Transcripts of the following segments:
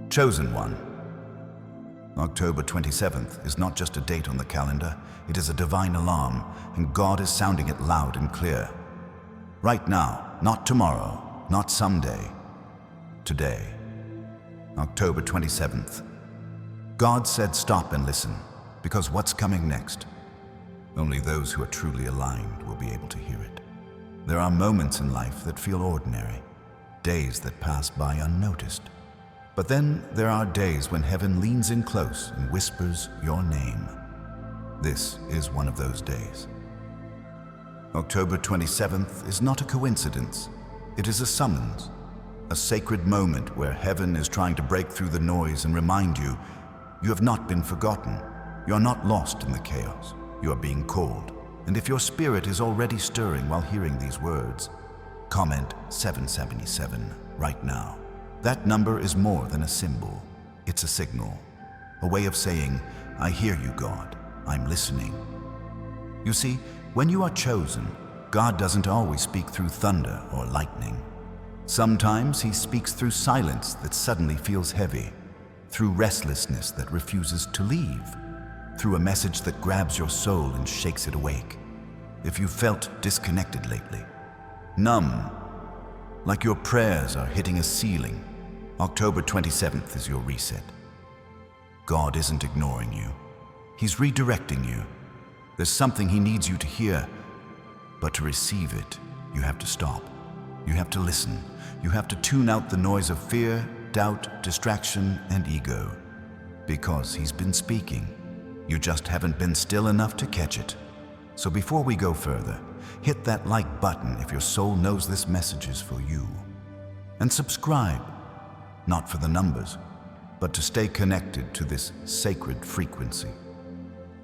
Chosen one. October 27th is not just a date on the calendar, it is a divine alarm, and God is sounding it loud and clear. Right now, not tomorrow, not someday. Today. October 27th. God said stop and listen, because what's coming next? Only those who are truly aligned will be able to hear it. There are moments in life that feel ordinary, days that pass by unnoticed. But then there are days when heaven leans in close and whispers your name. This is one of those days. October 27th is not a coincidence. It is a summons, a sacred moment where heaven is trying to break through the noise and remind you, you have not been forgotten. You are not lost in the chaos. You are being called. And if your spirit is already stirring while hearing these words, comment 777 right now. That number is more than a symbol. It's a signal, a way of saying, I hear you, God. I'm listening. You see, when you are chosen, God doesn't always speak through thunder or lightning. Sometimes he speaks through silence that suddenly feels heavy, through restlessness that refuses to leave, through a message that grabs your soul and shakes it awake. If you felt disconnected lately, numb, like your prayers are hitting a ceiling, October 27th is your reset. God isn't ignoring you. He's redirecting you. There's something he needs you to hear, but to receive it, you have to stop. You have to listen. You have to tune out the noise of fear, doubt, distraction, and ego. Because he's been speaking. You just haven't been still enough to catch it. So before we go further, hit that like button if your soul knows this message is for you. And subscribe, not for the numbers, but to stay connected to this sacred frequency.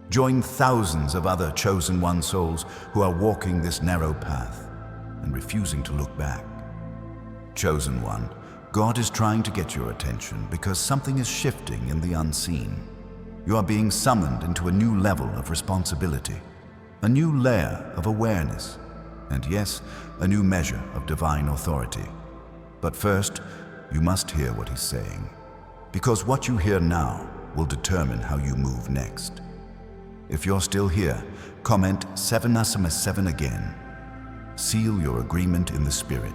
Join thousands of other chosen one souls who are walking this narrow path and refusing to look back. Chosen one, God is trying to get your attention because something is shifting in the unseen. You are being summoned into a new level of responsibility, a new layer of awareness, and yes, a new measure of divine authority. But first, you must hear what he's saying, because what you hear now will determine how you move next. If you're still here, comment 777 again. Seal your agreement in the spirit.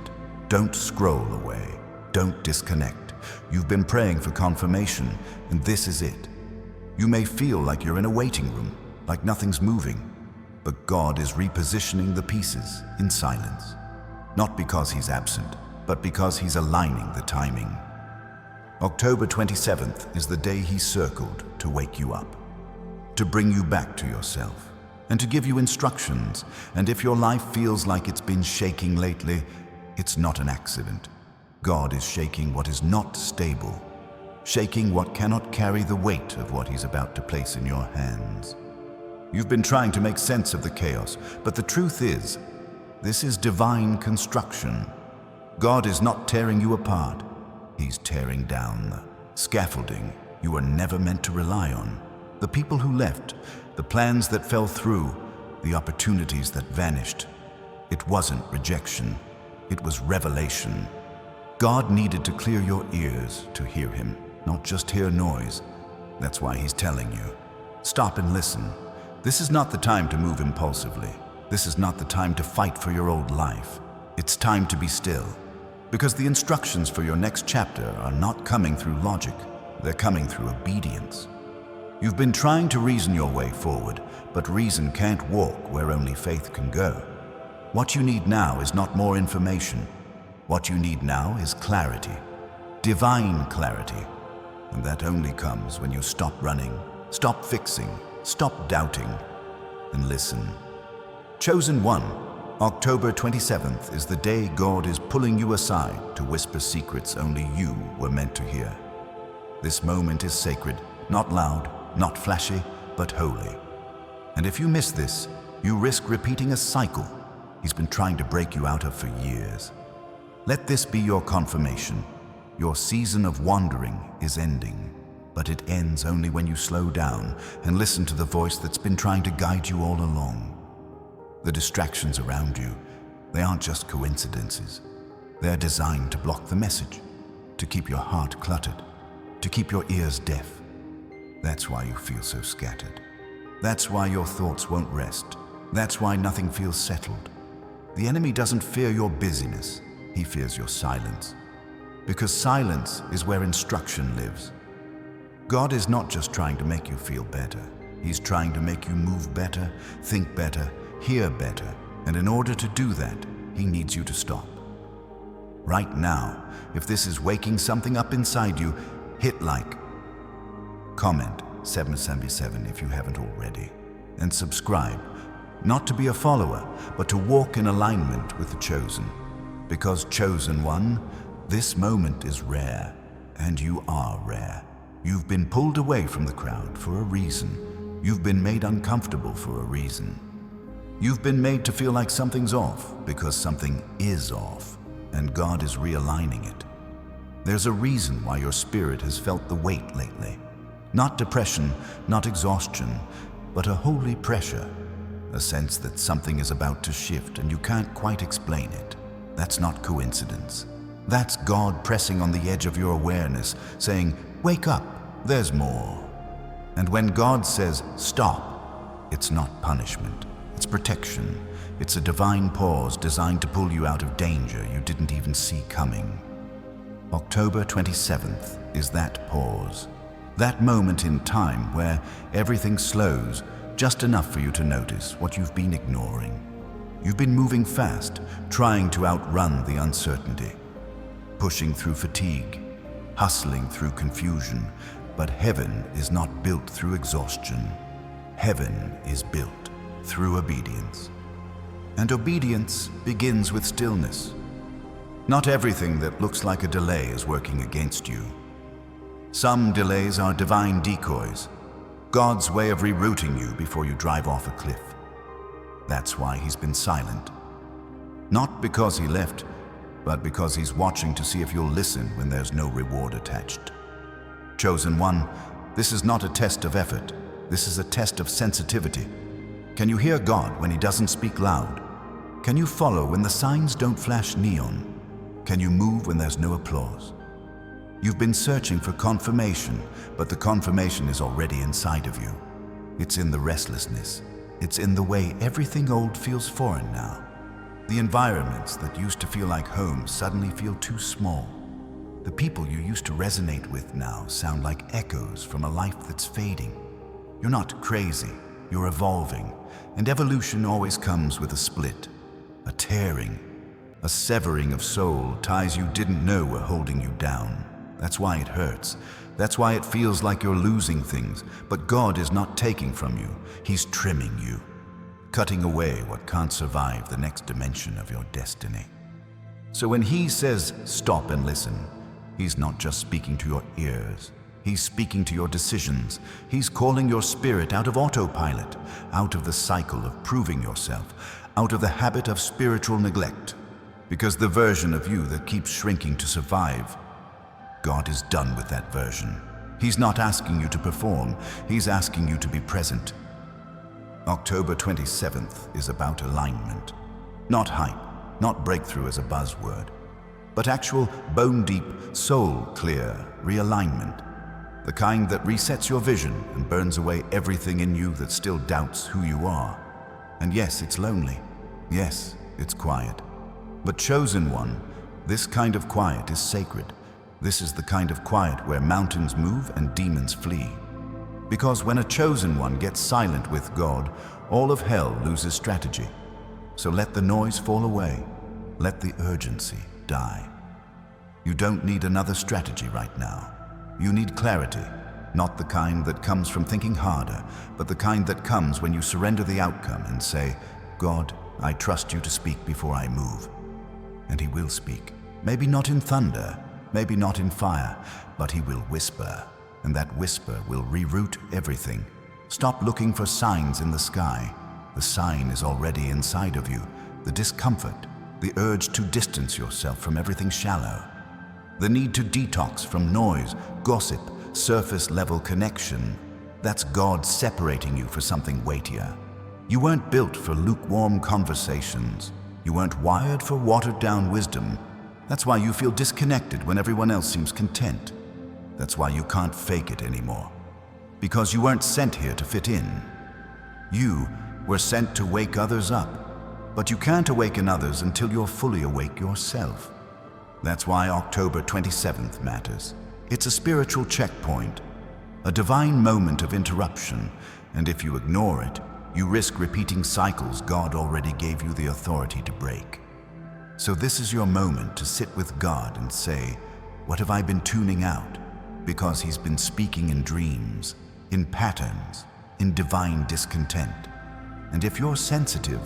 Don't scroll away. Don't disconnect. You've been praying for confirmation, and this is it. You may feel like you're in a waiting room, like nothing's moving, but God is repositioning the pieces in silence. Not because he's absent, but because he's aligning the timing. October 27th is the day he circled to wake you up, to bring you back to yourself, and to give you instructions. And if your life feels like it's been shaking lately, it's not an accident. God is shaking what is not stable, shaking what cannot carry the weight of what he's about to place in your hands. You've been trying to make sense of the chaos, but the truth is, this is divine construction. God is not tearing you apart. He's tearing down the scaffolding you were never meant to rely on. The people who left, the plans that fell through, the opportunities that vanished. It wasn't rejection, it was revelation. God needed to clear your ears to hear him, not just hear noise. That's why he's telling you, stop and listen. This is not the time to move impulsively. This is not the time to fight for your old life. It's time to be still. Because the instructions for your next chapter are not coming through logic. They're coming through obedience. You've been trying to reason your way forward, but reason can't walk where only faith can go. What you need now is not more information. What you need now is clarity, divine clarity. And that only comes when you stop running, stop fixing, stop doubting, and listen. Chosen one, October 27th is the day God is pulling you aside to whisper secrets only you were meant to hear. This moment is sacred, not loud, not flashy, but holy. And if you miss this, you risk repeating a cycle he's been trying to break you out of for years. Let this be your confirmation. Your season of wandering is ending, but it ends only when you slow down and listen to the voice that's been trying to guide you all along. The distractions around you, they aren't just coincidences. They're designed to block the message, to keep your heart cluttered. to keep your ears deaf. That's why you feel so scattered. That's why your thoughts won't rest. That's why nothing feels settled. The enemy doesn't fear your busyness, he fears your silence. Because silence is where instruction lives. God is not just trying to make you feel better. He's trying to make you move better, think better, hear better. And in order to do that, he needs you to stop. Right now, if this is waking something up inside you, hit like, comment 777 if you haven't already, and subscribe, not to be a follower, but to walk in alignment with the chosen. Because chosen one, this moment is rare, and you are rare. You've been pulled away from the crowd for a reason. You've been made uncomfortable for a reason. You've been made to feel like something's off because something is off, and God is realigning it. There's a reason why your spirit has felt the weight lately. Not depression, not exhaustion, but a holy pressure. A sense that something is about to shift and you can't quite explain it. That's not coincidence. That's God pressing on the edge of your awareness, saying, wake up, there's more. And when God says, stop, it's not punishment, it's protection. It's a divine pause designed to pull you out of danger you didn't even see coming. October 27th is that pause. That moment in time where everything slows just enough for you to notice what you've been ignoring. You've been moving fast, trying to outrun the uncertainty, pushing through fatigue, hustling through confusion, but heaven is not built through exhaustion. Heaven is built through obedience. And obedience begins with stillness. Not everything that looks like a delay is working against you. Some delays are divine decoys, God's way of rerouting you before you drive off a cliff. That's why he's been silent. Not because he left, but because he's watching to see if you'll listen when there's no reward attached. Chosen one, this is not a test of effort. This is a test of sensitivity. Can you hear God when he doesn't speak loud? Can you follow when the signs don't flash neon? Can you move when there's no applause? You've been searching for confirmation, but the confirmation is already inside of you. It's in the restlessness. It's in the way everything old feels foreign now. The environments that used to feel like home suddenly feel too small. The people you used to resonate with now sound like echoes from a life that's fading. You're not crazy, you're evolving, and evolution always comes with a split, a tearing, a severing of soul, ties you didn't know were holding you down. That's why it hurts. That's why it feels like you're losing things. But God is not taking from you. He's trimming you, cutting away what can't survive the next dimension of your destiny. So when he says, stop and listen, he's not just speaking to your ears. He's speaking to your decisions. He's calling your spirit out of autopilot, out of the cycle of proving yourself, out of the habit of spiritual neglect. Because the version of you that keeps shrinking to survive, God is done with that version. He's not asking you to perform, he's asking you to be present. October 27th is about alignment. Not hype, not breakthrough as a buzzword, but actual bone-deep, soul-clear realignment. The kind that resets your vision and burns away everything in you that still doubts who you are. And yes, it's lonely. Yes, it's quiet. But chosen one, this kind of quiet is sacred. This is the kind of quiet where mountains move and demons flee. Because when a chosen one gets silent with God, all of hell loses strategy. So let the noise fall away. Let the urgency die. You don't need another strategy right now. You need clarity, not the kind that comes from thinking harder, but the kind that comes when you surrender the outcome and say, God, I trust you to speak before I move. And he will speak. Maybe not in thunder, maybe not in fire, but he will whisper, and that whisper will reroute everything. Stop looking for signs in the sky. The sign is already inside of you. The discomfort, the urge to distance yourself from everything shallow, the need to detox from noise, gossip, surface-level connection. That's God separating you for something weightier. You weren't built for lukewarm conversations. You weren't wired for watered-down wisdom. That's why you feel disconnected when everyone else seems content. That's why you can't fake it anymore. Because you weren't sent here to fit in. You were sent to wake others up. But you can't awaken others until you're fully awake yourself. That's why October 27th matters. It's a spiritual checkpoint, a divine moment of interruption, and if you ignore it, you risk repeating cycles God already gave you the authority to break. So this is your moment to sit with God and say, what have I been tuning out? Because He's been speaking in dreams, in patterns, in divine discontent. And if you're sensitive,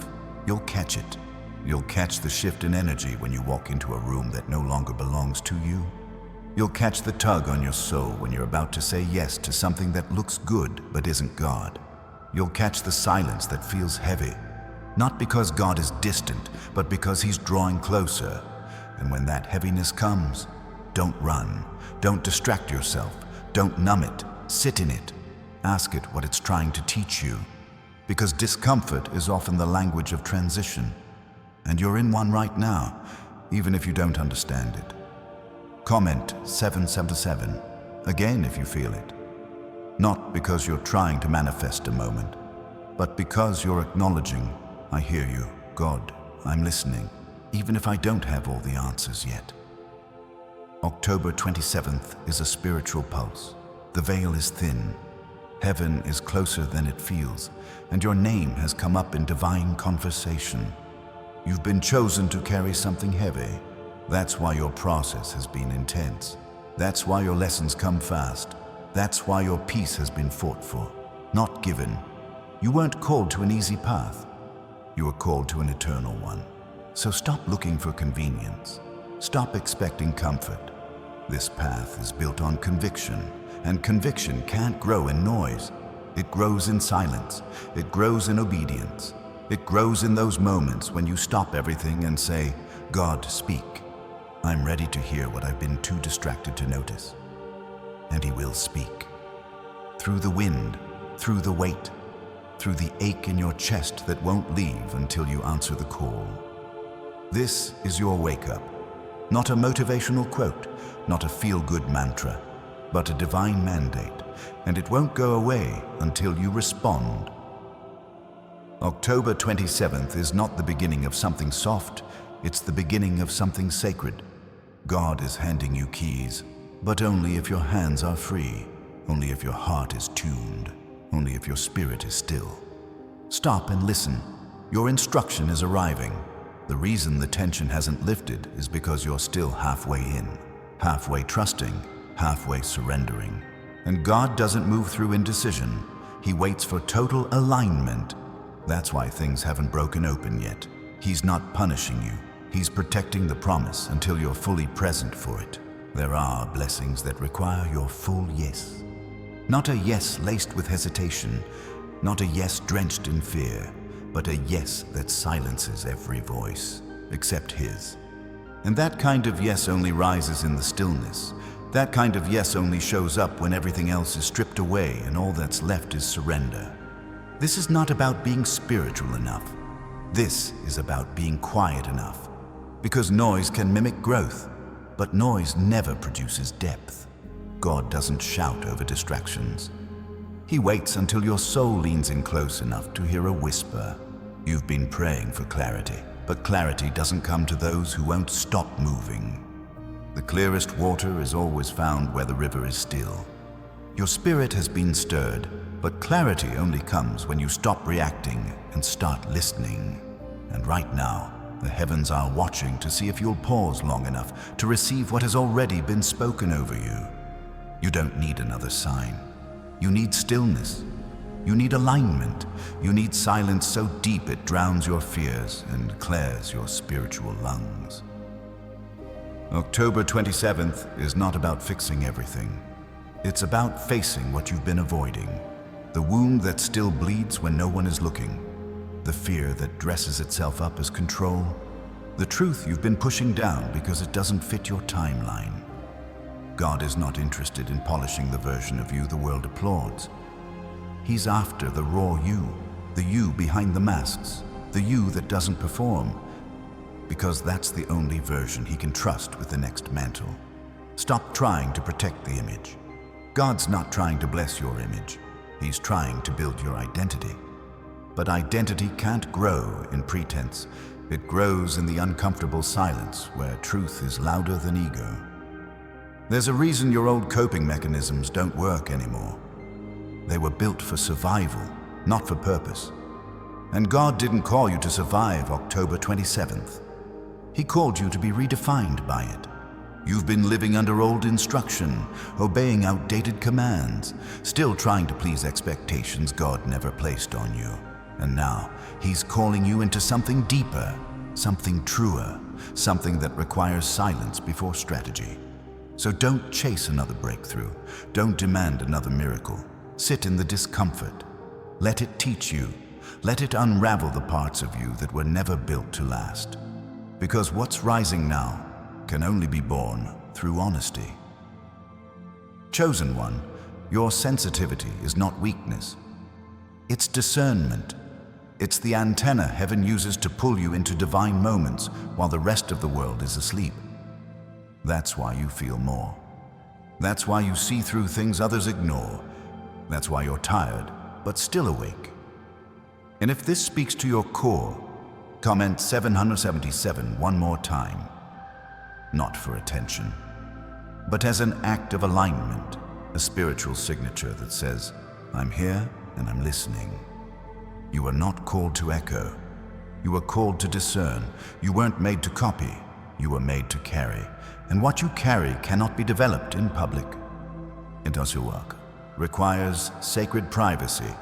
you'll catch it. You'll catch the shift in energy when you walk into a room that no longer belongs to you. You'll catch the tug on your soul when you're about to say yes to something that looks good but isn't God. You'll catch the silence that feels heavy, not because God is distant, but because He's drawing closer. And when that heaviness comes, don't run, don't distract yourself, don't numb it, sit in it. Ask it what it's trying to teach you, because discomfort is often the language of transition. And you're in one right now, even if you don't understand it. Comment 777, again if you feel it. Not because you're trying to manifest a moment, but because you're acknowledging, I hear you, God, I'm listening, even if I don't have all the answers yet. October 27th is a spiritual pulse. The veil is thin. Heaven is closer than it feels, and your name has come up in divine conversation. You've been chosen to carry something heavy. That's why your process has been intense. That's why your lessons come fast. That's why your peace has been fought for, not given. You weren't called to an easy path. You were called to an eternal one. So stop looking for convenience. Stop expecting comfort. This path is built on conviction, and conviction can't grow in noise. It grows in silence. It grows in obedience. It grows in those moments when you stop everything and say, God, speak. I'm ready to hear what I've been too distracted to notice. And He will speak. Through the wind, through the weight, through the ache in your chest that won't leave until you answer the call. This is your wake-up. Not a motivational quote, not a feel-good mantra, but a divine mandate, and it won't go away until you respond. October 27th is not the beginning of something soft, it's the beginning of something sacred. God is handing you keys, but only if your hands are free, only if your heart is tuned, only if your spirit is still. Stop and listen. Your instruction is arriving. The reason the tension hasn't lifted is because you're still halfway in, halfway trusting, halfway surrendering. And God doesn't move through indecision. He waits for total alignment. That's why things haven't broken open yet. He's not punishing you. He's protecting the promise until you're fully present for it. There are blessings that require your full yes. Not a yes laced with hesitation, not a yes drenched in fear, but a yes that silences every voice, except His. And that kind of yes only rises in the stillness. That kind of yes only shows up when everything else is stripped away and all that's left is surrender. This is not about being spiritual enough. This is about being quiet enough. Because noise can mimic growth, but noise never produces depth. God doesn't shout over distractions. He waits until your soul leans in close enough to hear a whisper. You've been praying for clarity, but clarity doesn't come to those who won't stop moving. The clearest water is always found where the river is still. Your spirit has been stirred, but clarity only comes when you stop reacting and start listening. And right now, the heavens are watching to see if you'll pause long enough to receive what has already been spoken over you. You don't need another sign. You need stillness. You need alignment. You need silence so deep it drowns your fears and clears your spiritual lungs. October 27th is not about fixing everything. It's about facing what you've been avoiding. The wound that still bleeds when no one is looking. The fear that dresses itself up as control. The truth you've been pushing down because it doesn't fit your timeline. God is not interested in polishing the version of you the world applauds. He's after the raw you, the you behind the masks, the you that doesn't perform, because that's the only version He can trust with the next mantle. Stop trying to protect the image. God's not trying to bless your image. He's trying to build your identity. But identity can't grow in pretense. It grows in the uncomfortable silence where truth is louder than ego. There's a reason your old coping mechanisms don't work anymore. They were built for survival, not for purpose. And God didn't call you to survive October 27th. He called you to be redefined by it. You've been living under old instruction, obeying outdated commands, still trying to please expectations God never placed on you. And now, He's calling you into something deeper, something truer, something that requires silence before strategy. So don't chase another breakthrough. Don't demand another miracle. Sit in the discomfort. Let it teach you. Let it unravel the parts of you that were never built to last. Because what's rising now can only be born through honesty. Chosen one, your sensitivity is not weakness. It's discernment. It's the antenna heaven uses to pull you into divine moments while the rest of the world is asleep. That's why you feel more. That's why you see through things others ignore. That's why you're tired, but still awake. And if this speaks to your core, comment 777 one more time. Not for attention, but as an act of alignment, a spiritual signature that says, I'm here and I'm listening. You are not called to echo. You were called to discern. You weren't made to copy. You were made to carry. And what you carry cannot be developed in public. Intasuak requires sacred privacy.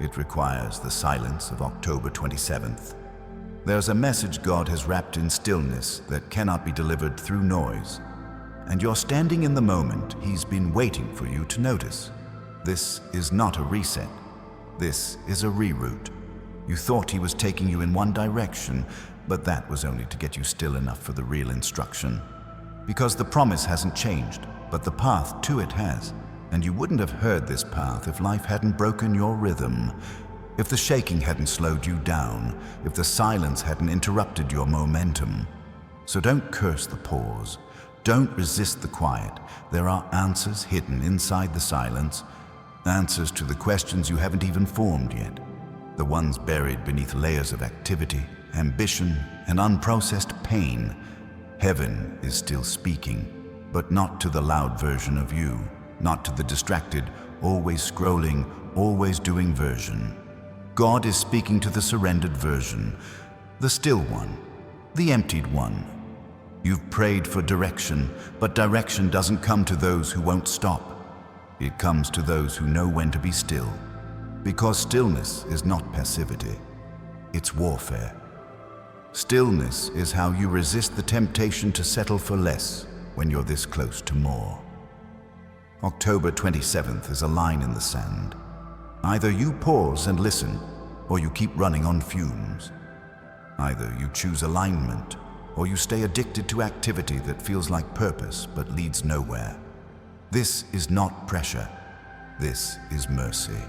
It requires the silence of October 27th. There's a message God has wrapped in stillness that cannot be delivered through noise. And you're standing in the moment He's been waiting for you to notice. This is not a reset. This is a reroute. You thought He was taking you in one direction, but that was only to get you still enough for the real instruction. Because the promise hasn't changed, but the path to it has. And you wouldn't have heard this path if life hadn't broken your rhythm, if the shaking hadn't slowed you down, if the silence hadn't interrupted your momentum. So don't curse the pause. Don't resist the quiet. There are answers hidden inside the silence, answers to the questions you haven't even formed yet, the ones buried beneath layers of activity, ambition, and unprocessed pain. Heaven is still speaking, but not to the loud version of you, not to the distracted, always scrolling, always doing version. God is speaking to the surrendered version, the still one, the emptied one. You've prayed for direction, but direction doesn't come to those who won't stop. It comes to those who know when to be still. Because stillness is not passivity, it's warfare. Stillness is how you resist the temptation to settle for less when you're this close to more. October 27th is a line in the sand. Either you pause and listen, or you keep running on fumes. Either you choose alignment, or you stay addicted to activity that feels like purpose but leads nowhere. This is not pressure. This is mercy.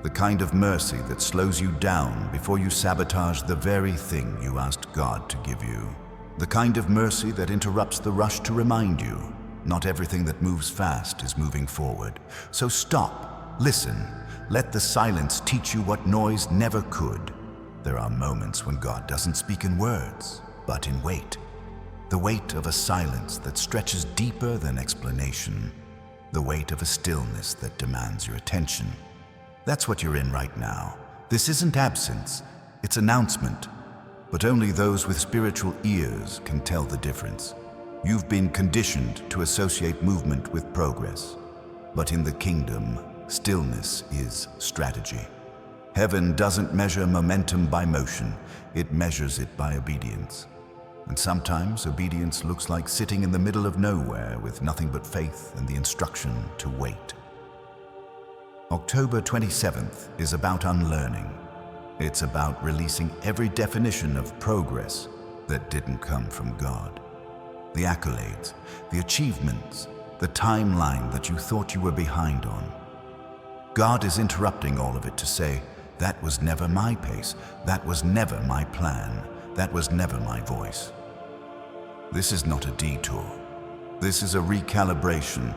The kind of mercy that slows you down before you sabotage the very thing you asked God to give you. The kind of mercy that interrupts the rush to remind you not everything that moves fast is moving forward. So stop, listen, let the silence teach you what noise never could. There are moments when God doesn't speak in words, but in weight. The weight of a silence that stretches deeper than explanation. The weight of a stillness that demands your attention. That's what you're in right now. This isn't absence, it's announcement. But only those with spiritual ears can tell the difference. You've been conditioned to associate movement with progress. But in the kingdom, stillness is strategy. Heaven doesn't measure momentum by motion, it measures it by obedience. And sometimes obedience looks like sitting in the middle of nowhere with nothing but faith and the instruction to wait. October 27th is about unlearning. It's about releasing every definition of progress that didn't come from God. The accolades, the achievements, the timeline that you thought you were behind on. God is interrupting all of it to say, that was never my pace, that was never my plan, that was never my voice. This is not a detour. This is a recalibration.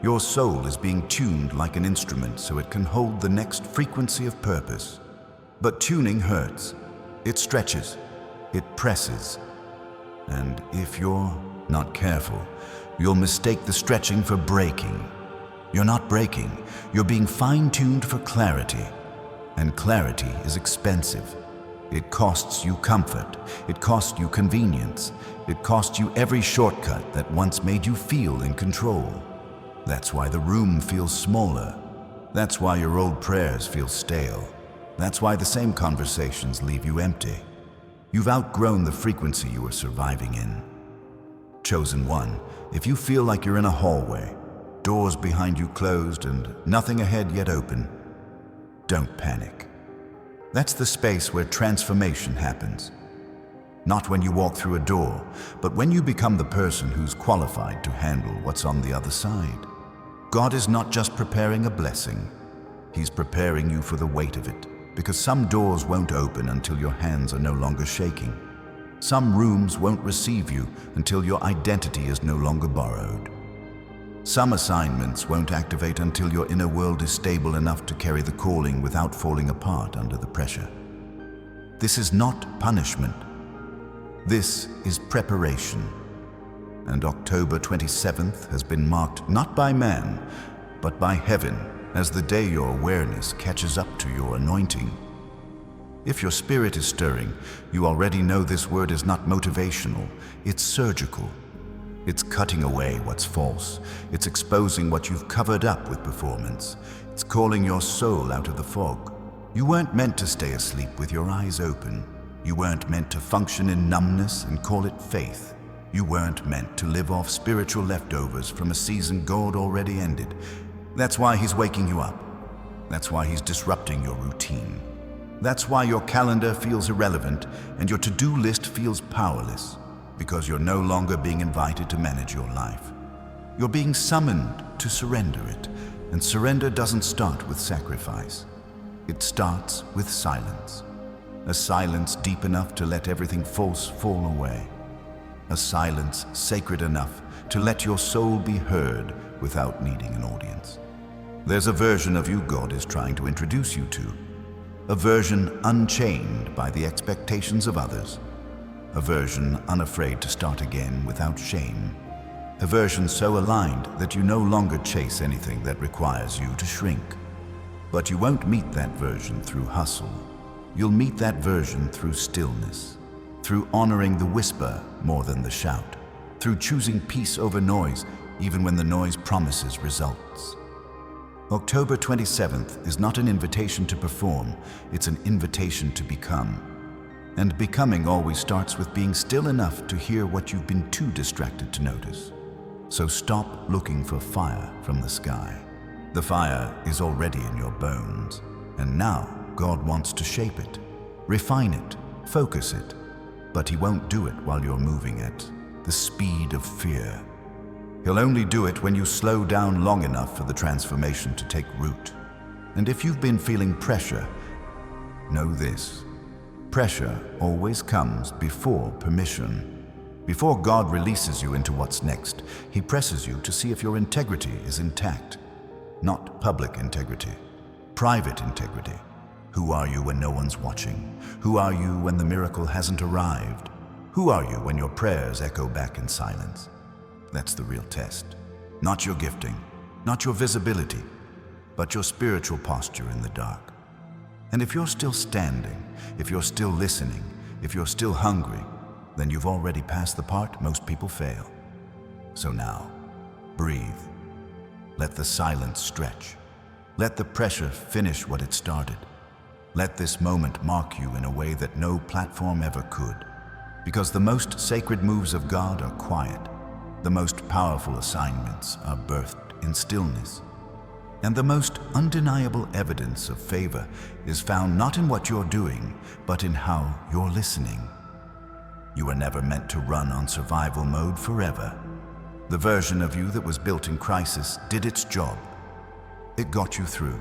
Your soul is being tuned like an instrument so it can hold the next frequency of purpose. But tuning hurts. It stretches. It presses. And if you're not careful, you'll mistake the stretching for breaking. You're not breaking. You're being fine-tuned for clarity. And clarity is expensive. It costs you comfort. It costs you convenience. It costs you every shortcut that once made you feel in control. That's why the room feels smaller. That's why your old prayers feel stale. That's why the same conversations leave you empty. You've outgrown the frequency you were surviving in. Chosen one, if you feel like you're in a hallway, doors behind you closed and nothing ahead yet open, don't panic. That's the space where transformation happens. Not when you walk through a door, but when you become the person who's qualified to handle what's on the other side. God is not just preparing a blessing, He's preparing you for the weight of it, because some doors won't open until your hands are no longer shaking. Some rooms won't receive you until your identity is no longer borrowed. Some assignments won't activate until your inner world is stable enough to carry the calling without falling apart under the pressure. This is not punishment. This is preparation. And October 27th has been marked not by man, but by heaven as the day your awareness catches up to your anointing. If your spirit is stirring, you already know this word is not motivational, it's surgical. It's cutting away what's false. It's exposing what you've covered up with performance. It's calling your soul out of the fog. You weren't meant to stay asleep with your eyes open. You weren't meant to function in numbness and call it faith. You weren't meant to live off spiritual leftovers from a season God already ended. That's why He's waking you up. That's why He's disrupting your routine. That's why your calendar feels irrelevant and your to-do list feels powerless. Because you're no longer being invited to manage your life. You're being summoned to surrender it, and surrender doesn't start with sacrifice. It starts with silence. A silence deep enough to let everything false fall away. A silence sacred enough to let your soul be heard without needing an audience. There's a version of you God is trying to introduce you to. A version unchained by the expectations of others. A version unafraid to start again without shame. A version so aligned that you no longer chase anything that requires you to shrink. But you won't meet that version through hustle. You'll meet that version through stillness, through honoring the whisper more than the shout, through choosing peace over noise, even when the noise promises results. October 27th is not an invitation to perform, it's an invitation to become. And becoming always starts with being still enough to hear what you've been too distracted to notice. So stop looking for fire from the sky. The fire is already in your bones, and now God wants to shape it, refine it, focus it. But He won't do it while you're moving at the speed of fear. He'll only do it when you slow down long enough for the transformation to take root. And if you've been feeling pressure, know this. Pressure always comes before permission. Before God releases you into what's next, He presses you to see if your integrity is intact. Not public integrity, private integrity. Who are you when no one's watching? Who are you when the miracle hasn't arrived? Who are you when your prayers echo back in silence? That's the real test. Not your gifting, not your visibility, but your spiritual posture in the dark. And if you're still standing, if you're still listening, if you're still hungry, then you've already passed the part most people fail. So now, breathe. Let the silence stretch. Let the pressure finish what it started. Let this moment mark you in a way that no platform ever could. Because the most sacred moves of God are quiet. The most powerful assignments are birthed in stillness. And the most undeniable evidence of favor is found not in what you're doing, but in how you're listening. You were never meant to run on survival mode forever. The version of you that was built in crisis did its job. It got you through.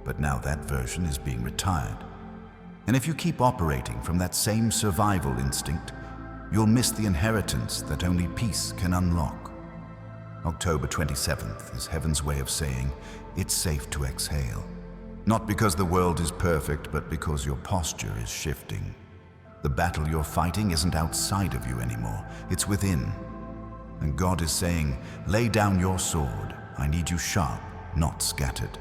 But now that version is being retired. And if you keep operating from that same survival instinct, you'll miss the inheritance that only peace can unlock. October 27th is heaven's way of saying it's safe to exhale. Not because the world is perfect, but because your posture is shifting. The battle you're fighting isn't outside of you anymore, it's within. And God is saying, lay down your sword. I need you sharp, not scattered.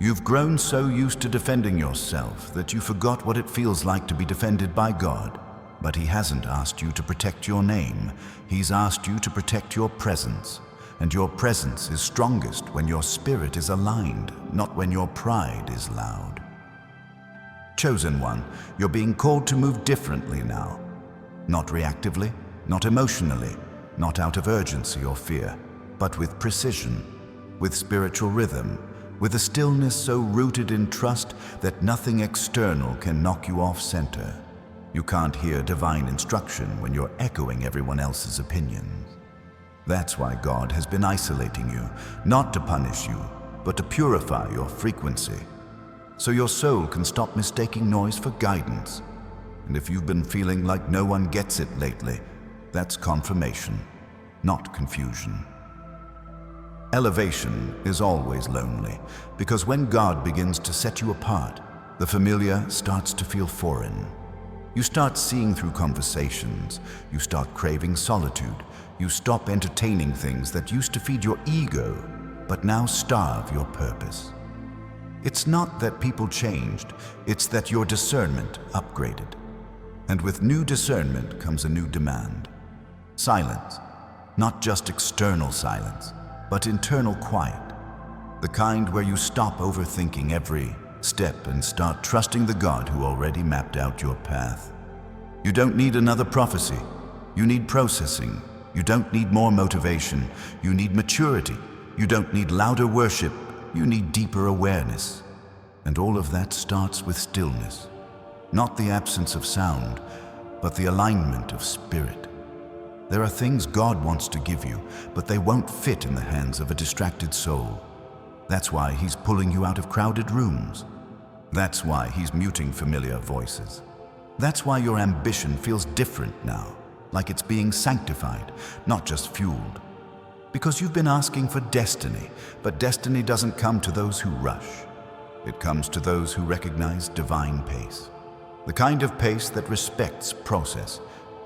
You've grown so used to defending yourself that you forgot what it feels like to be defended by God. But He hasn't asked you to protect your name. He's asked you to protect your presence. And your presence is strongest when your spirit is aligned, not when your pride is loud. Chosen one, you're being called to move differently now. Not reactively, not emotionally, not out of urgency or fear, but with precision, with spiritual rhythm, with a stillness so rooted in trust that nothing external can knock you off center. You can't hear divine instruction when you're echoing everyone else's opinions. That's why God has been isolating you, not to punish you, but to purify your frequency, so your soul can stop mistaking noise for guidance. And if you've been feeling like no one gets it lately, that's confirmation, not confusion. Elevation is always lonely, because when God begins to set you apart, the familiar starts to feel foreign. You start seeing through conversations, you start craving solitude, you stop entertaining things that used to feed your ego, but now starve your purpose. It's not that people changed, it's that your discernment upgraded. And with new discernment comes a new demand. Silence, not just external silence, but internal quiet. The kind where you stop overthinking every step and start trusting the God who already mapped out your path. You don't need another prophecy. You need processing. You don't need more motivation. You need maturity. You don't need louder worship. You need deeper awareness. And all of that starts with stillness. Not the absence of sound, but the alignment of spirit. There are things God wants to give you, but they won't fit in the hands of a distracted soul. That's why He's pulling you out of crowded rooms. That's why He's muting familiar voices. That's why your ambition feels different now, like it's being sanctified, not just fueled. Because you've been asking for destiny, but destiny doesn't come to those who rush. It comes to those who recognize divine pace. The kind of pace that respects process,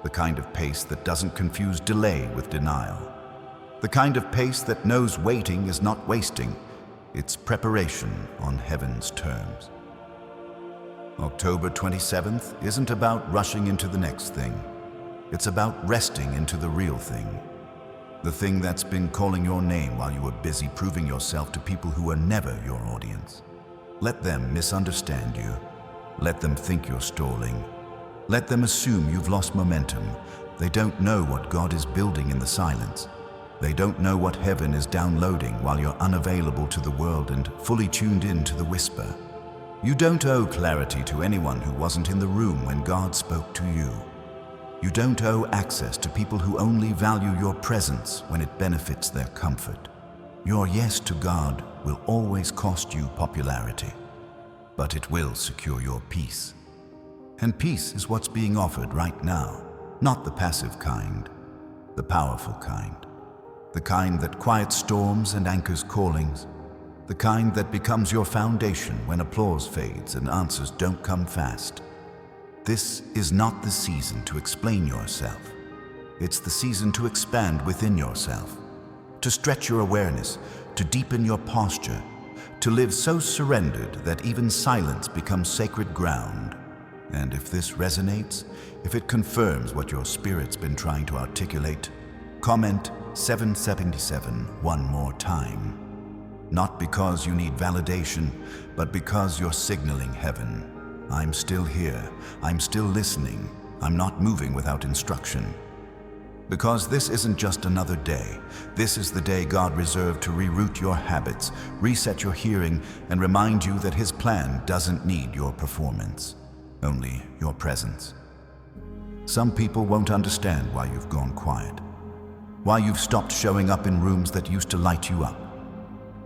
the kind of pace that doesn't confuse delay with denial. The kind of pace that knows waiting is not wasting, it's preparation on heaven's terms. October 27th isn't about rushing into the next thing. It's about resting into the real thing. The thing that's been calling your name while you were busy proving yourself to people who were never your audience. Let them misunderstand you. Let them think you're stalling. Let them assume you've lost momentum. They don't know what God is building in the silence. They don't know what heaven is downloading while you're unavailable to the world and fully tuned in to the whisper. You don't owe clarity to anyone who wasn't in the room when God spoke to you. You don't owe access to people who only value your presence when it benefits their comfort. Your yes to God will always cost you popularity, but it will secure your peace. And peace is what's being offered right now, not the passive kind, the powerful kind. The kind that quiets storms and anchors callings. The kind that becomes your foundation when applause fades and answers don't come fast. This is not the season to explain yourself. It's the season to expand within yourself, to stretch your awareness, to deepen your posture, to live so surrendered that even silence becomes sacred ground. And if this resonates, if it confirms what your spirit's been trying to articulate, comment 777 one more time. Not because you need validation, but because you're signaling heaven. I'm still here. I'm still listening. I'm not moving without instruction. Because this isn't just another day. This is the day God reserved to reroute your habits, reset your hearing, and remind you that His plan doesn't need your performance, only your presence. Some people won't understand why you've gone quiet, why you've stopped showing up in rooms that used to light you up,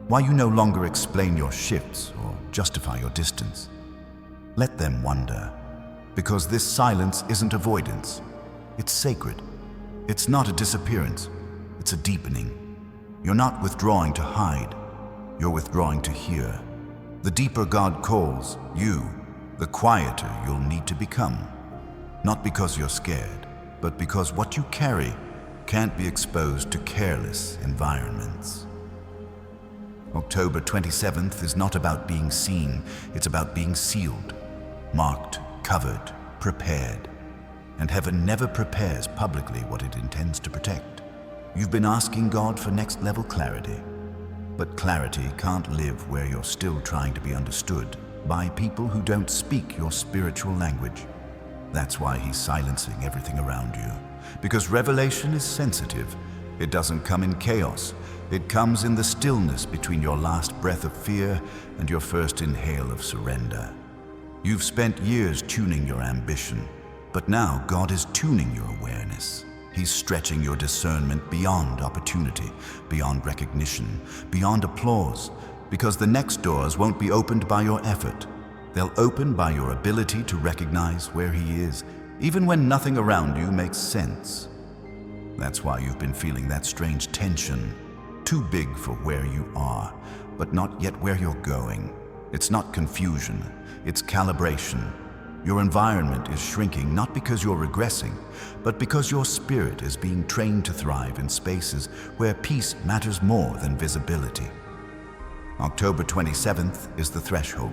why you no longer explain your shifts or justify your distance. Let them wonder, because this silence isn't avoidance. It's sacred. It's not a disappearance. It's a deepening. You're not withdrawing to hide, you're withdrawing to hear. The deeper God calls you, the quieter you'll need to become. Not because you're scared, but because what you carry can't be exposed to careless environments. October 27th is not about being seen, it's about being sealed, marked, covered, prepared. And heaven never prepares publicly what it intends to protect. You've been asking God for next level clarity, but clarity can't live where you're still trying to be understood by people who don't speak your spiritual language. That's why He's silencing everything around you. Because revelation is sensitive. It doesn't come in chaos. It comes in the stillness between your last breath of fear and your first inhale of surrender. You've spent years tuning your ambition, but now God is tuning your awareness. He's stretching your discernment beyond opportunity, beyond recognition, beyond applause, because the next doors won't be opened by your effort. They'll open by your ability to recognize where He is, even when nothing around you makes sense. That's why you've been feeling that strange tension, too big for where you are, but not yet where you're going. It's not confusion, it's calibration. Your environment is shrinking not because you're regressing, but because your spirit is being trained to thrive in spaces where peace matters more than visibility. October 27th is the threshold,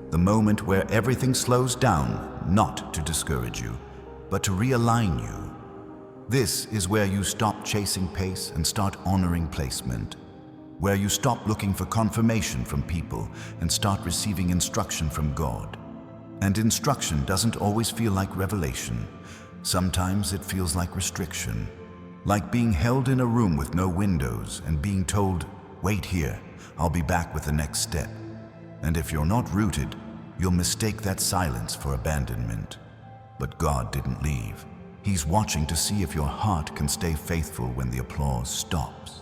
the moment where everything slows down, not to discourage you, but to realign you. This is where you stop chasing pace and start honoring placement, where you stop looking for confirmation from people and start receiving instruction from God. And instruction doesn't always feel like revelation. Sometimes it feels like restriction, like being held in a room with no windows and being told, "Wait here, I'll be back with the next step." And if you're not rooted, you'll mistake that silence for abandonment. But God didn't leave. He's watching to see if your heart can stay faithful when the applause stops.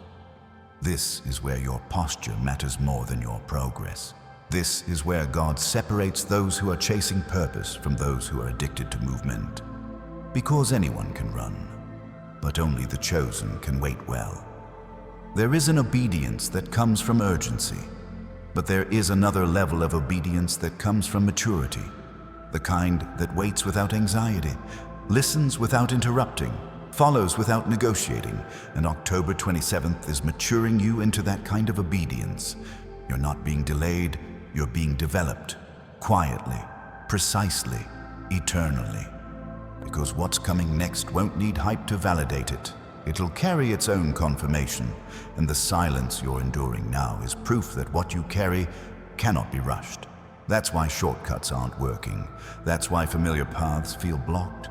This is where your posture matters more than your progress. This is where God separates those who are chasing purpose from those who are addicted to movement. Because anyone can run, but only the chosen can wait well. There is an obedience that comes from urgency, but there is another level of obedience that comes from maturity, the kind that waits without anxiety, listens without interrupting, follows without negotiating, and October 27th is maturing you into that kind of obedience. You're not being delayed, you're being developed, quietly, precisely, eternally. Because what's coming next won't need hype to validate it. It'll carry its own confirmation, and the silence you're enduring now is proof that what you carry cannot be rushed. That's why shortcuts aren't working. That's why familiar paths feel blocked.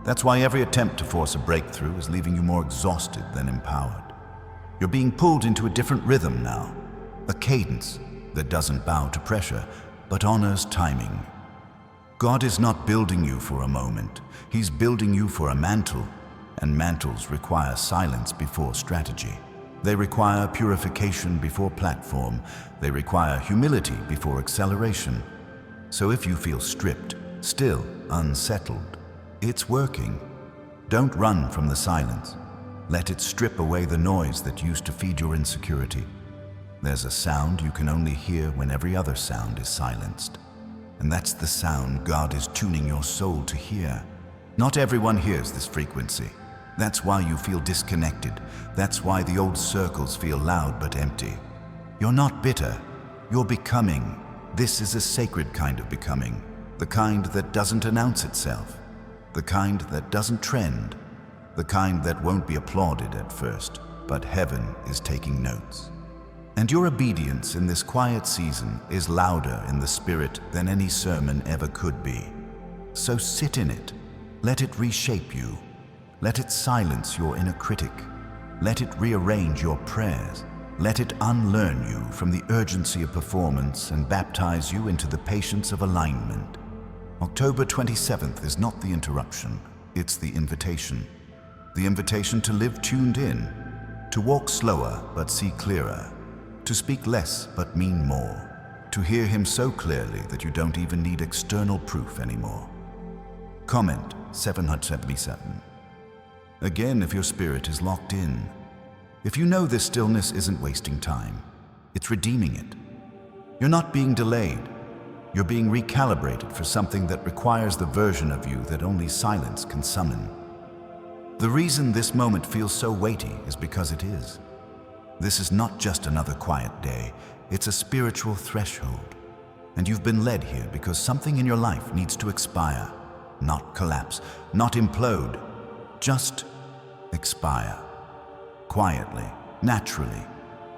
That's why every attempt to force a breakthrough is leaving you more exhausted than empowered. You're being pulled into a different rhythm now, a cadence that doesn't bow to pressure, but honors timing. God is not building you for a moment. He's building you for a mantle, and mantles require silence before strategy. They require purification before platform. They require humility before acceleration. So if you feel stripped, still unsettled, it's working. Don't run from the silence. Let it strip away the noise that used to feed your insecurity. There's a sound you can only hear when every other sound is silenced. And that's the sound God is tuning your soul to hear. Not everyone hears this frequency. That's why you feel disconnected. That's why the old circles feel loud but empty. You're not bitter. You're becoming. This is a sacred kind of becoming. The kind that doesn't announce itself. The kind that doesn't trend. The kind that won't be applauded at first, but heaven is taking notes. And your obedience in this quiet season is louder in the spirit than any sermon ever could be. So sit in it. Let it reshape you. Let it silence your inner critic. Let it rearrange your prayers. Let it unlearn you from the urgency of performance and baptize you into the patience of alignment. October 27th is not the interruption, it's the invitation. The invitation to live tuned in, to walk slower but see clearer, to speak less but mean more, to hear Him so clearly that you don't even need external proof anymore. Comment 777. Again, if your spirit is locked in, If you know this stillness isn't wasting time, it's redeeming it. You're not being delayed. You're being recalibrated for something that requires the version of you that only silence can summon. The reason this moment feels so weighty is because it is. This is not just another quiet day, it's a spiritual threshold. And you've been led here because something in your life needs to expire, not collapse, not implode, just expire. Quietly, naturally,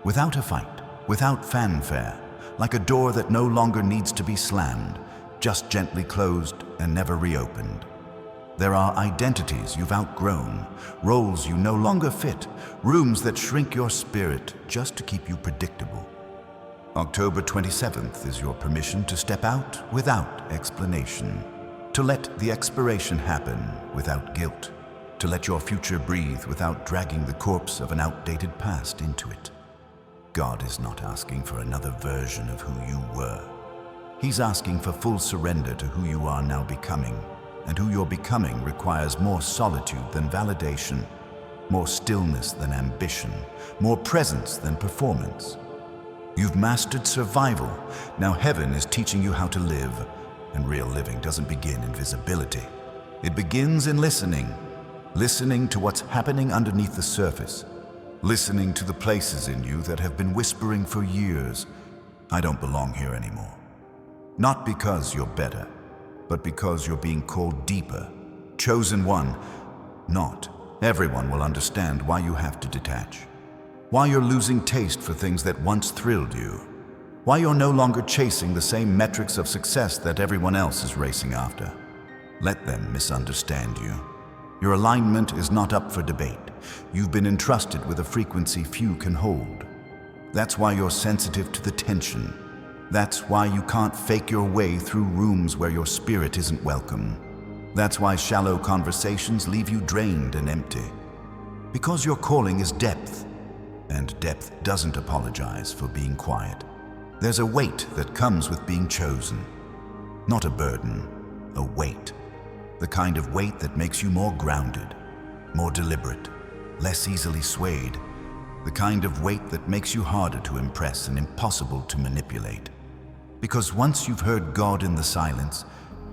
without a fight, without fanfare, like a door that no longer needs to be slammed, just gently closed and never reopened. There are identities you've outgrown, roles you no longer fit, rooms that shrink your spirit just to keep you predictable. October 27th is your permission to step out without explanation, to let the expiration happen without guilt, to let your future breathe without dragging the corpse of an outdated past into it. God is not asking for another version of who you were. He's asking for full surrender to who you are now becoming, and who you're becoming requires more solitude than validation, more stillness than ambition, more presence than performance. You've mastered survival. Now heaven is teaching you how to live, and real living doesn't begin in visibility. It begins in listening. Listening to what's happening underneath the surface. Listening to the places in you that have been whispering for years, I don't belong here anymore. Not because you're better, but because you're being called deeper. Chosen one. Not everyone will understand why you have to detach. Why you're losing taste for things that once thrilled you. Why you're no longer chasing the same metrics of success that everyone else is racing after. Let them misunderstand you. Your alignment is not up for debate. You've been entrusted with a frequency few can hold. That's why you're sensitive to the tension. That's why you can't fake your way through rooms where your spirit isn't welcome. That's why shallow conversations leave you drained and empty. Because your calling is depth, and depth doesn't apologize for being quiet. There's a weight that comes with being chosen. Not a burden, a weight. The kind of weight that makes you more grounded, more deliberate, less easily swayed. The kind of weight that makes you harder to impress and impossible to manipulate. Because once you've heard God in the silence,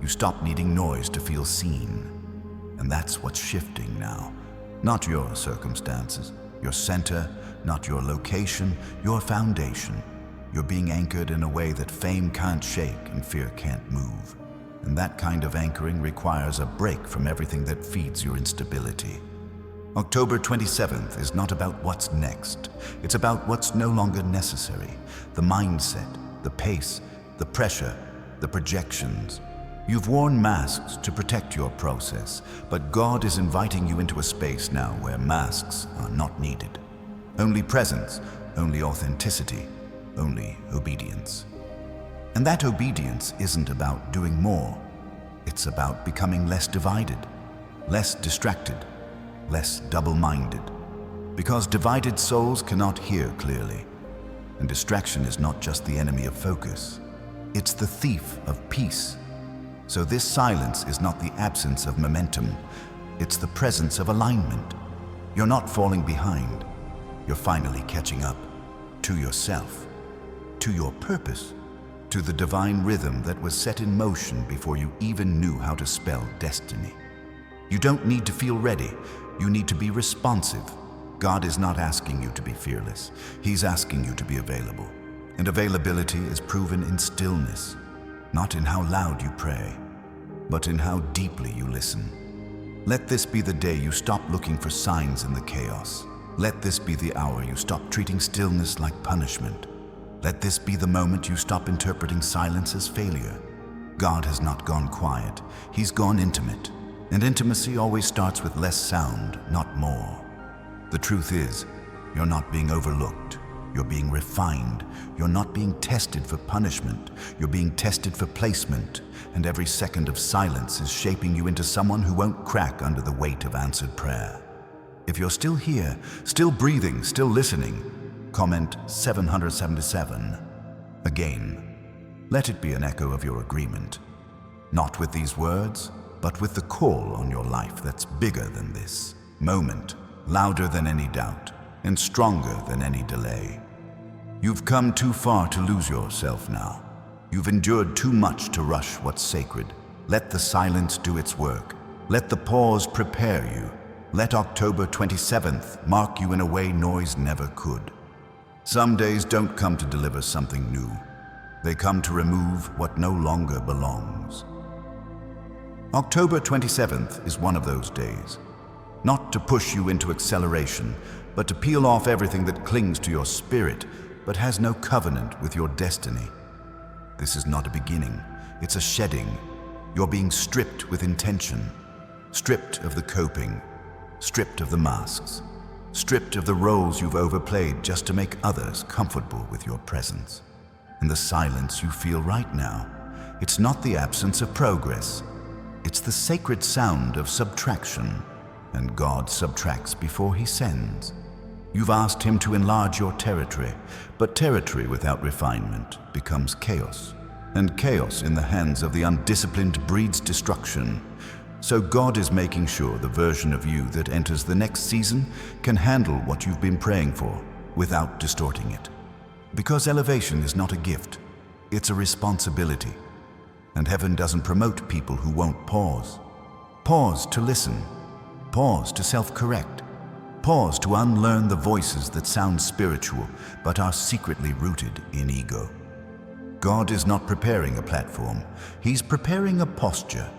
you stop needing noise to feel seen. And that's what's shifting now. Not your circumstances, your center, not your location, your foundation. You're being anchored in a way that fame can't shake and fear can't move. And that kind of anchoring requires a break from everything that feeds your instability. October 27th is not about what's next. It's about what's no longer necessary. The mindset, the pace, the pressure, the projections. You've worn masks to protect your process, but God is inviting you into a space now where masks are not needed. Only presence, only authenticity, only obedience. And that obedience isn't about doing more. It's about becoming less divided, less distracted, less double-minded. Because divided souls cannot hear clearly. And distraction is not just the enemy of focus. It's the thief of peace. So this silence is not the absence of momentum. It's the presence of alignment. You're not falling behind. You're finally catching up to yourself, to your purpose, to the divine rhythm that was set in motion before you even knew how to spell destiny. You don't need to feel ready. You need to be responsive. God is not asking you to be fearless. He's asking you to be available. And availability is proven in stillness, not in how loud you pray, but in how deeply you listen. Let this be the day you stop looking for signs in the chaos. Let this be the hour you stop treating stillness like punishment. Let this be the moment you stop interpreting silence as failure. God has not gone quiet. He's gone intimate. And intimacy always starts with less sound, not more. The truth is, you're not being overlooked. You're being refined. You're not being tested for punishment. You're being tested for placement. And every second of silence is shaping you into someone who won't crack under the weight of answered prayer. If you're still here, still breathing, still listening, comment 777. Again, let it be an echo of your agreement. Not with these words, but with the call on your life that's bigger than this moment, louder than any doubt, and stronger than any delay. You've come too far to lose yourself now. You've endured too much to rush what's sacred. Let the silence do its work. Let the pause prepare you. Let October 27th mark you in a way noise never could. Some days don't come to deliver something new. They come to remove what no longer belongs. October 27th is one of those days. Not to push you into acceleration, but to peel off everything that clings to your spirit, but has no covenant with your destiny. This is not a beginning, it's a shedding. You're being stripped with intention, stripped of the coping, stripped of the masks, stripped of the roles you've overplayed just to make others comfortable with your presence. And the silence you feel right now, it's not the absence of progress, it's the sacred sound of subtraction, and God subtracts before He sends. You've asked Him to enlarge your territory, but territory without refinement becomes chaos, and chaos in the hands of the undisciplined breeds destruction. So God is making sure the version of you that enters the next season can handle what you've been praying for without distorting it. Because elevation is not a gift, it's a responsibility. And heaven doesn't promote people who won't pause. Pause to listen. Pause to self-correct. Pause to unlearn the voices that sound spiritual but are secretly rooted in ego. God is not preparing a platform, He's preparing a posture.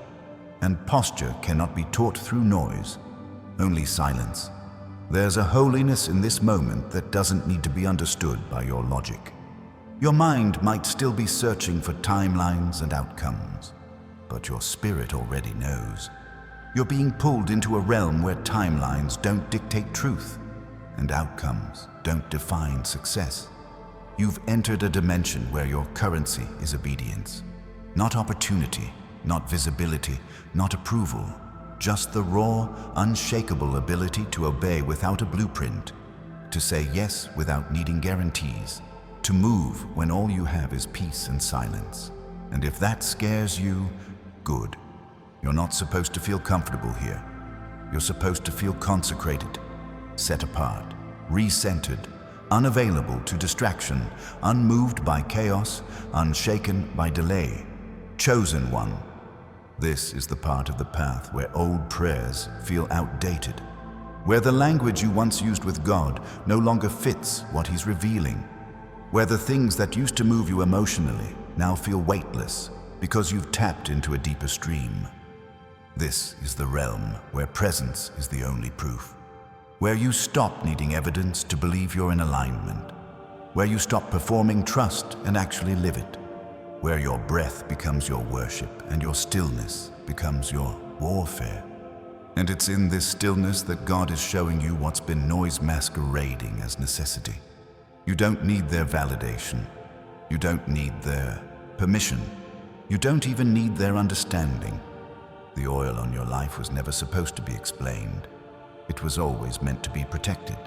And posture cannot be taught through noise, only silence. There's a holiness in this moment that doesn't need to be understood by your logic. Your mind might still be searching for timelines and outcomes, but your spirit already knows. You're being pulled into a realm where timelines don't dictate truth, and outcomes don't define success. You've entered a dimension where your currency is obedience, not opportunity, not visibility, not approval, just the raw, unshakable ability to obey without a blueprint, to say yes without needing guarantees, to move when all you have is peace and silence. And if that scares you, good. You're not supposed to feel comfortable here. You're supposed to feel consecrated, set apart, recentered, unavailable to distraction, unmoved by chaos, unshaken by delay, chosen one. This is the part of the path where old prayers feel outdated, where the language you once used with God no longer fits what He's revealing, where the things that used to move you emotionally now feel weightless because you've tapped into a deeper stream. This is the realm where presence is the only proof, where you stop needing evidence to believe you're in alignment, where you stop performing trust and actually live it, where your breath becomes your worship and your stillness becomes your warfare. And it's in this stillness that God is showing you what's been noise masquerading as necessity. You don't need their validation. You don't need their permission. You don't even need their understanding. The oil on your life was never supposed to be explained. It was always meant to be protected.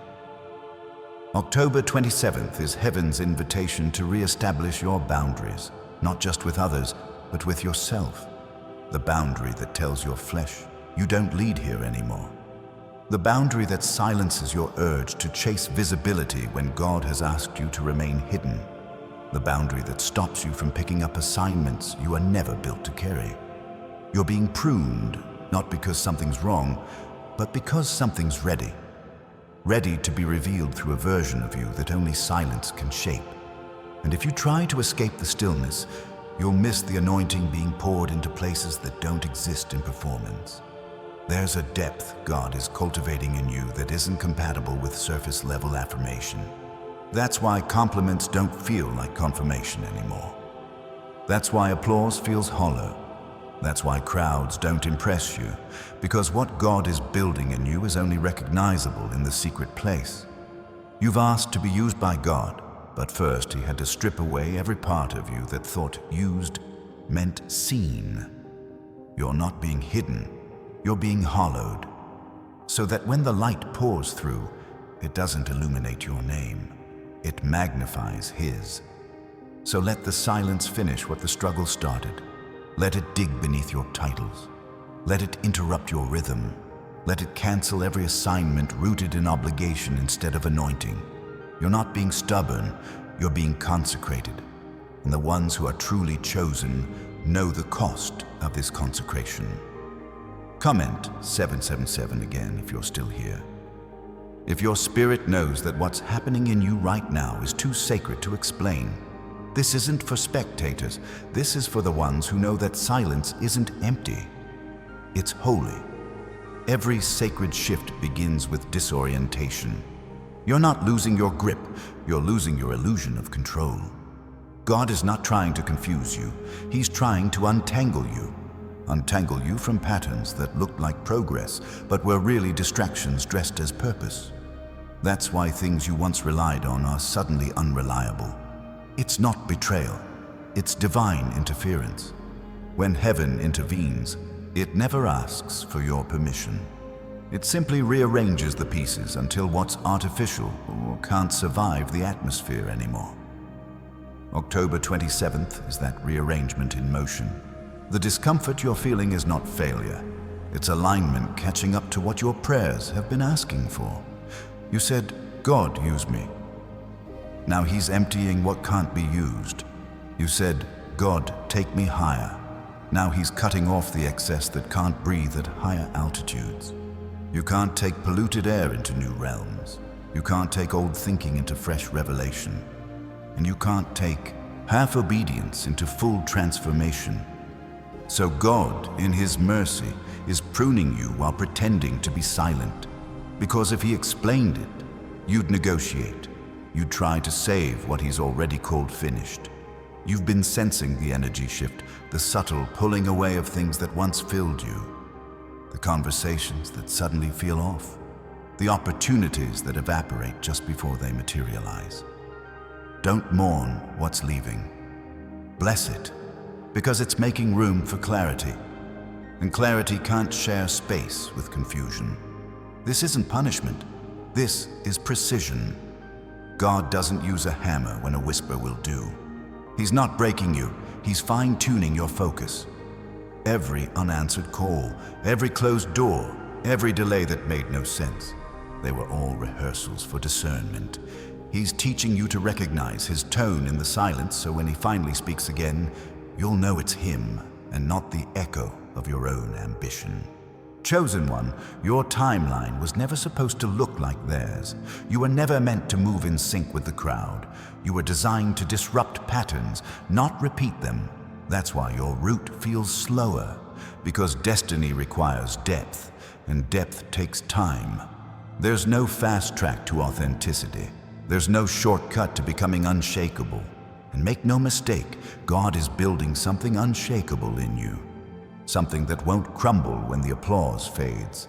October 27th is heaven's invitation to re-establish your boundaries, not just with others, but with yourself. The boundary that tells your flesh, you don't lead here anymore. The boundary that silences your urge to chase visibility when God has asked you to remain hidden. The boundary that stops you from picking up assignments you are never built to carry. You're being pruned, not because something's wrong, but because something's ready. Ready to be revealed through a version of you that only silence can shape. And if you try to escape the stillness, you'll miss the anointing being poured into places that don't exist in performance. There's a depth God is cultivating in you that isn't compatible with surface-level affirmation. That's why compliments don't feel like confirmation anymore. That's why applause feels hollow. That's why crowds don't impress you, because what God is building in you is only recognizable in the secret place. You've asked to be used by God, but first He had to strip away every part of you that thought used meant seen. You're not being hidden, you're being hollowed, so that when the light pours through, it doesn't illuminate your name, it magnifies His. So let the silence finish what the struggle started. Let it dig beneath your titles. Let it interrupt your rhythm. Let it cancel every assignment rooted in obligation instead of anointing. You're not being stubborn, you're being consecrated. And the ones who are truly chosen know the cost of this consecration. Comment 777 again if you're still here. If your spirit knows that what's happening in you right now is too sacred to explain, this isn't for spectators. This is for the ones who know that silence isn't empty. It's holy. Every sacred shift begins with disorientation. You're not losing your grip, you're losing your illusion of control. God is not trying to confuse you. He's trying to untangle you. Untangle you from patterns that looked like progress, but were really distractions dressed as purpose. That's why things you once relied on are suddenly unreliable. It's not betrayal, it's divine interference. When heaven intervenes, it never asks for your permission. It simply rearranges the pieces until what's artificial or can't survive the atmosphere anymore. October 27th is that rearrangement in motion. The discomfort you're feeling is not failure. It's alignment catching up to what your prayers have been asking for. You said, "God, use me." Now He's emptying what can't be used. You said, "God, take me higher." Now He's cutting off the excess that can't breathe at higher altitudes. You can't take polluted air into new realms. You can't take old thinking into fresh revelation. And you can't take half obedience into full transformation. So God, in His mercy, is pruning you while pretending to be silent. Because if He explained it, you'd negotiate. You'd try to save what He's already called finished. You've been sensing the energy shift, the subtle pulling away of things that once filled you. The conversations that suddenly feel off. The opportunities that evaporate just before they materialize. Don't mourn what's leaving. Bless it, because it's making room for clarity. And clarity can't share space with confusion. This isn't punishment. This is precision. God doesn't use a hammer when a whisper will do. He's not breaking you. He's fine-tuning your focus. Every unanswered call, every closed door, every delay that made no sense, they were all rehearsals for discernment. He's teaching you to recognize His tone in the silence, so when He finally speaks again, you'll know it's Him and not the echo of your own ambition. Chosen one, your timeline was never supposed to look like theirs. You were never meant to move in sync with the crowd. You were designed to disrupt patterns, not repeat them. That's why your route feels slower, because destiny requires depth, and depth takes time. There's no fast track to authenticity. There's no shortcut to becoming unshakable. And make no mistake, God is building something unshakable in you. Something that won't crumble when the applause fades.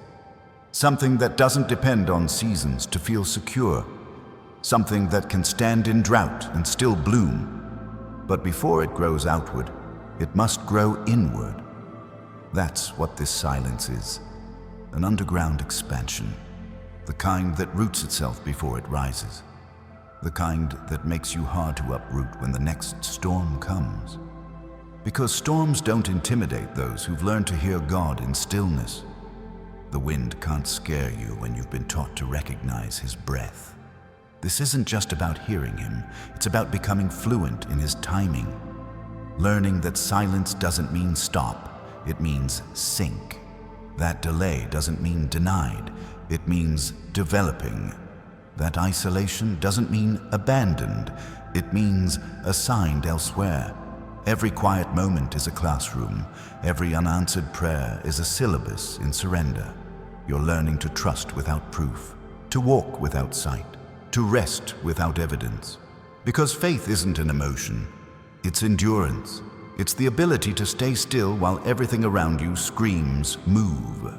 Something that doesn't depend on seasons to feel secure. Something that can stand in drought and still bloom. But before it grows outward, it must grow inward. That's what this silence is. An underground expansion. The kind that roots itself before it rises. The kind that makes you hard to uproot when the next storm comes. Because storms don't intimidate those who've learned to hear God in stillness. The wind can't scare you when you've been taught to recognize His breath. This isn't just about hearing Him, it's about becoming fluent in His timing. Learning that silence doesn't mean stop, it means sink. That delay doesn't mean denied, it means developing. That isolation doesn't mean abandoned, it means assigned elsewhere. Every quiet moment is a classroom. Every unanswered prayer is a syllabus in surrender. You're learning to trust without proof, to walk without sight, to rest without evidence. Because faith isn't an emotion, it's endurance. It's the ability to stay still while everything around you screams, move.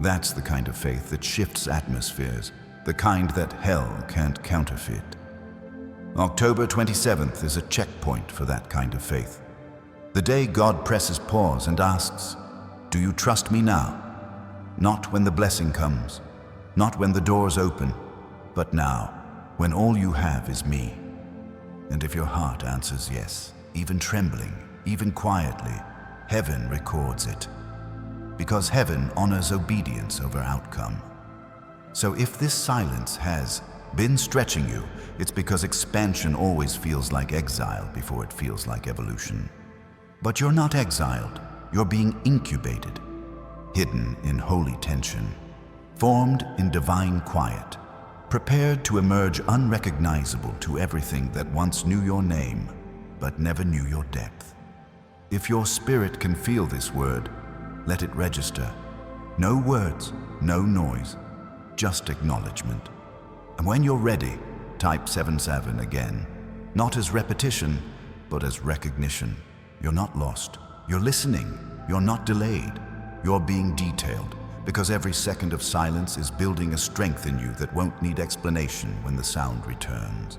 That's the kind of faith that shifts atmospheres, the kind that hell can't counterfeit. October 27th is a checkpoint for that kind of faith. The day God presses pause and asks, "Do you trust me now?" Not when the blessing comes, not when the doors open, but now, when all you have is me. And if your heart answers yes, even trembling, even quietly, heaven records it. because heaven honors obedience over outcome. So if this silence has been stretching you, it's because expansion always feels like exile before it feels like evolution. But you're not exiled, you're being incubated, hidden in holy tension, formed in divine quiet, prepared to emerge unrecognizable to everything that once knew your name, but never knew your depth. If your spirit can feel this word, let it register. No words, no noise, just acknowledgement. And when you're ready, type 77 again, not as repetition, but as recognition. You're not lost. You're listening. You're not delayed. You're being detailed, because every second of silence is building a strength in you that won't need explanation when the sound returns.